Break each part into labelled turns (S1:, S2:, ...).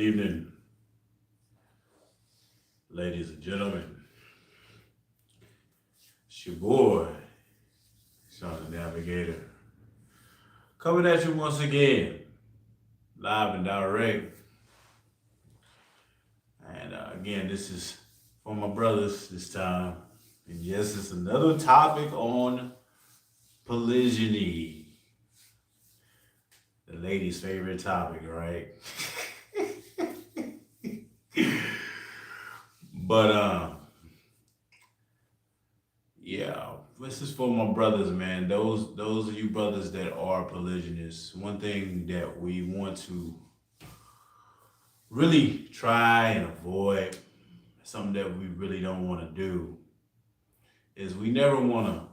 S1: evening, ladies and gentlemen. It's your boy, Sean the Navigator, coming at you once again, live and direct. And again, this is for my brothers this time. And yes, it's another topic on polygyny, the ladies' favorite topic, right? But yeah, this is for my brothers, man. Those of you brothers that are polygynous. One thing that we want to really try and avoid, something that we really don't want to do, is we never want to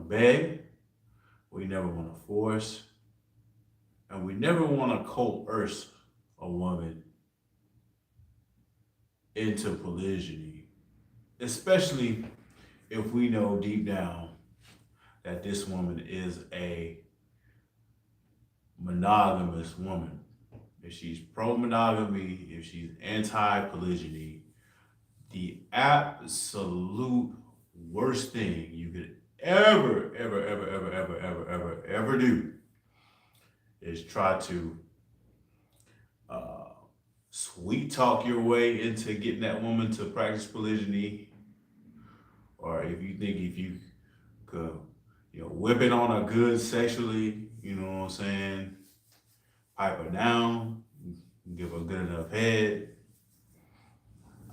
S1: beg, we never want to force, and we never want to coerce a woman into polygyny, especially if we know deep down that this woman is a monogamous woman. If she's pro-monogamy, if she's anti-polygyny, the absolute worst thing you could ever do is try to sweet talk your way into getting that woman to practice polygyny, or if you could, whip it on her good sexually, you know what I'm saying, pipe her down, give her good enough head.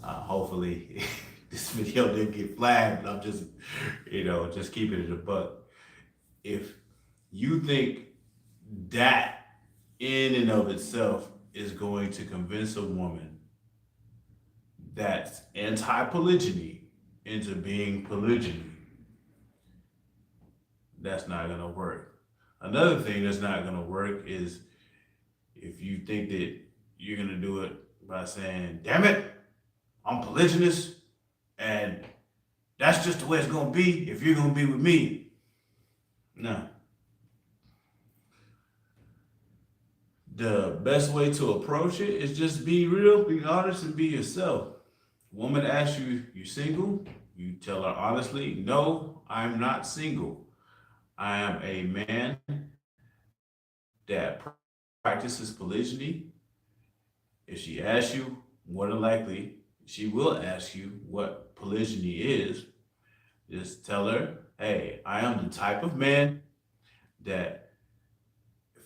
S1: Hopefully, this video didn't get flagged. I'm just, just keeping it a buck. If you think that in and of itself is going to convince a woman that's anti-polygyny into being polygyny, that's not going to work. Another thing that's not going to work is if you think that you're going to do it by saying, damn it, I'm polygynous, and that's just the way it's going to be if you're going to be with me. No. The best way to approach it is just be real, be honest, and be yourself. Woman asks you, you single? You tell her honestly, no, I'm not single. I am a man that practices polygyny. If she asks you, more than likely, she will ask you what polygyny is. Just tell her, hey, I am the type of man that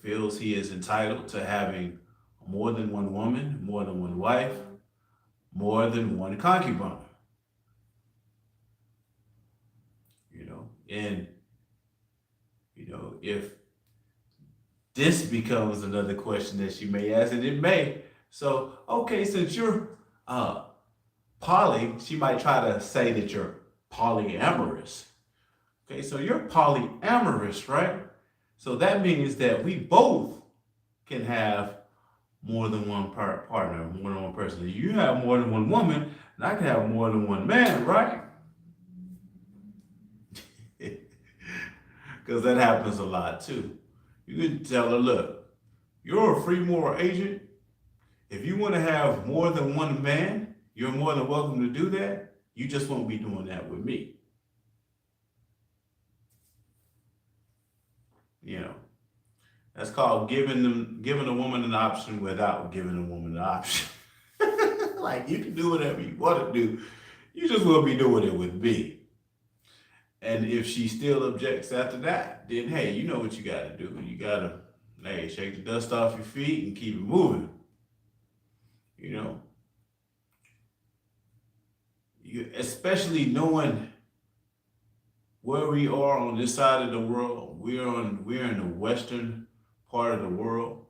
S1: feels he is entitled to having more than one woman, more than one wife, more than one concubine. And if this becomes another question that she may ask, and it may. So, okay, since you're poly, she might try to say that you're polyamorous. Okay, so you're polyamorous, right? So that means that we both can have more than one partner, more than one person. You have more than one woman, and I can have more than one man, right? Because that happens a lot too. You can tell her, look, you're a free moral agent. If you want to have more than one man, you're more than welcome to do that. You just won't be doing that with me. That's called giving a woman an option without giving a woman an option. Like, you can do whatever you want to do. You just won't be doing it with me. And if she still objects after that, then hey, you know what you got to do. You got to, hey, shake the dust off your feet and keep it moving. Especially knowing where we are on this side of the world. We're in the western part of the world.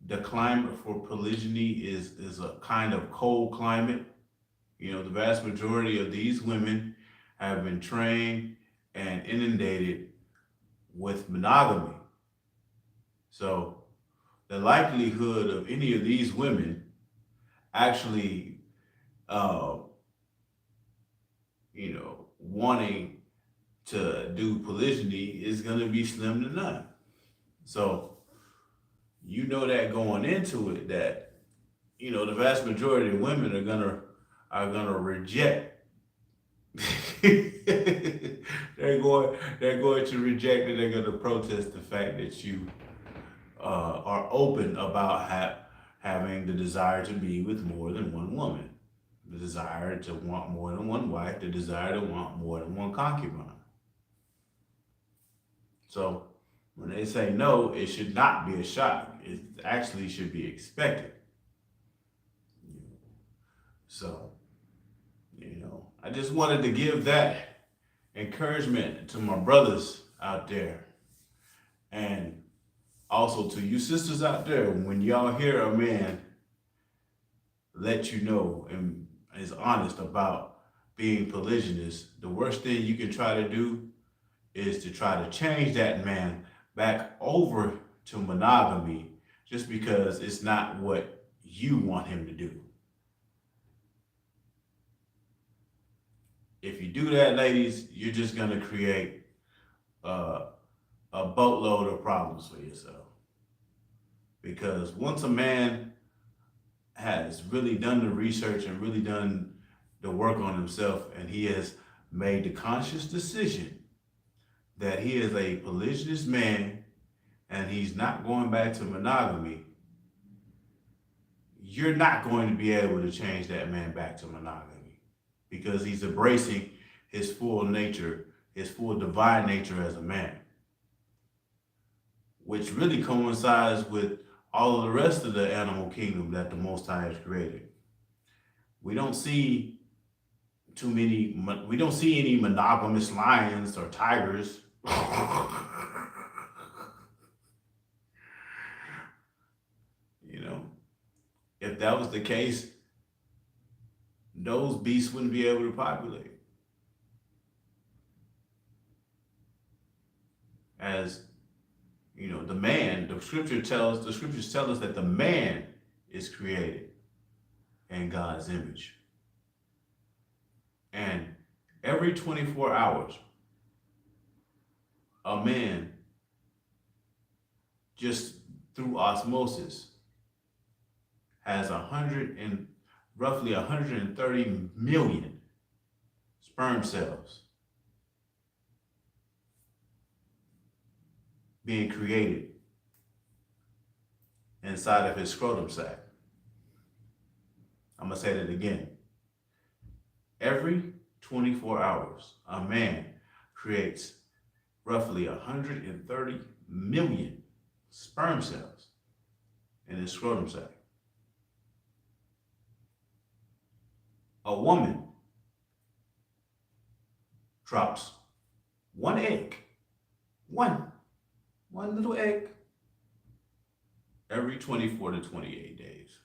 S1: The climate for polygyny is a kind of cold climate. The vast majority of these women have been trained and inundated with monogamy. So the likelihood of any of these women actually, wanting to do polygyny is going to be slim to none. So you know that going into it that the vast majority of women are gonna reject. They're going to reject it. They're going to protest the fact that you are open about having the desire to be with more than one woman, the desire to want more than one wife, the desire to want more than one concubine. So when they say no, it should not be a shock. It actually should be expected. So, I just wanted to give that encouragement to my brothers out there, and also to you sisters out there. When y'all hear a man let you know and is honest about being polygynous, the worst thing you can try to do is to try to change that man back over to monogamy just because it's not what you want him to do. If you do that, ladies, you're just going to create a boatload of problems for yourself. Because once a man has really done the research and really done the work on himself, and he has made the conscious decision that he is a polygynous man and he's not going back to monogamy, you're not going to be able to change that man back to monogamy because he's embracing his full nature, his full divine nature as a man, which really coincides with all of the rest of the animal kingdom that the Most High has created. We don't see any monogamous lions or tigers. If that was the case, those beasts wouldn't be able to populate. As the scriptures tell us that the man is created in God's image. And every 24 hours, a man, just through osmosis, has roughly 130 million sperm cells being created inside of his scrotum sac. I'm going to say that again. Every 24 hours, a man creates roughly 130 million sperm cells in his scrotum sac. A woman drops one egg, one little egg, every 24 to 28 days.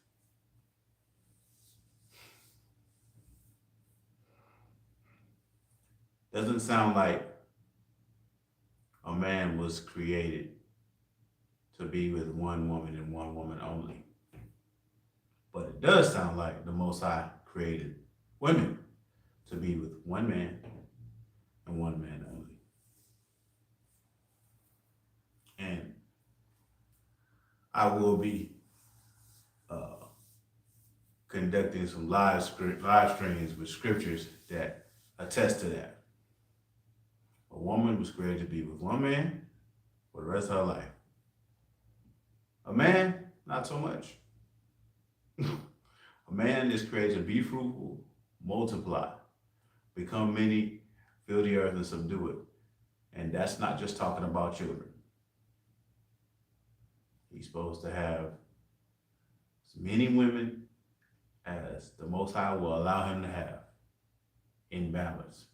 S1: Doesn't sound like a man was created to be with one woman and one woman only. But it does sound like the Most High created women to be with one man and one man only. And I will be conducting some live streams with scriptures that attest to that. A woman was created to be with one man for the rest of her life. A man, not so much. A man is created to be fruitful, multiply, become many, fill the earth and subdue it. And that's not just talking about children. He's supposed to have as many women as the Most High will allow him to have in balance.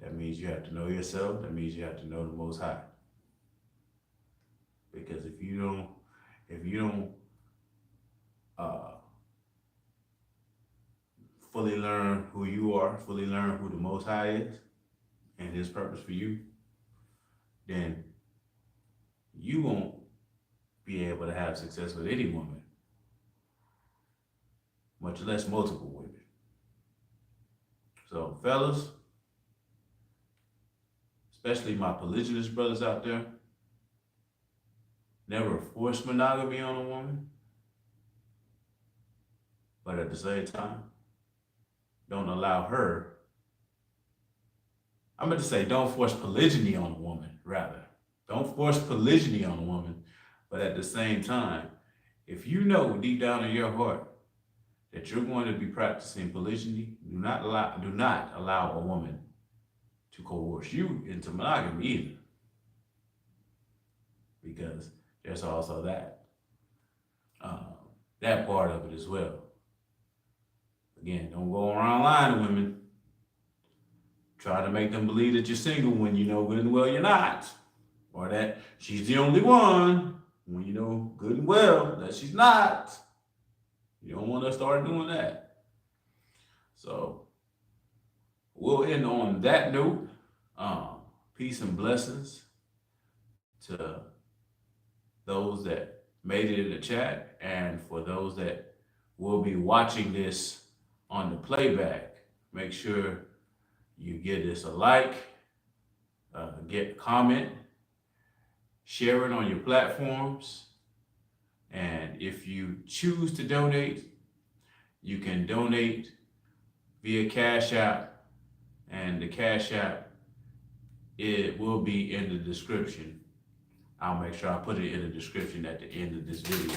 S1: That means you have to know yourself. That means you have to know the Most High. Because if you don't fully learn who you are, fully learn who the Most High is and his purpose for you, then you won't be able to have success with any woman, much less multiple women. So fellas, especially my polygynous brothers out there, never force monogamy on a woman, but at the same time, don't allow her. I'm going to say don't force polygyny on a woman, rather. Don't force polygyny on a woman, but at the same time, if you know deep down in your heart that you're going to be practicing polygyny, do not allow a woman to coerce you into monogamy either. Because there's also that part of it as well. Again, don't go around lying to women. Try to make them believe that you're single when you know good and well you're not. Or that she's the only one when you know good and well that she's not. You don't want to start doing that. So we'll end on that note. Peace and blessings to those that made it in the chat, and for those that will be watching this on the playback, make sure you give this a like, get a comment, share it on your platforms, and if you choose to donate, you can donate via Cash App, and the Cash App, it will be in the description. I'll make sure I put it in the description at the end of this video.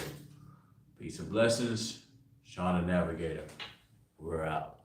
S1: Peace and blessings. Sean the Navigator. We're out.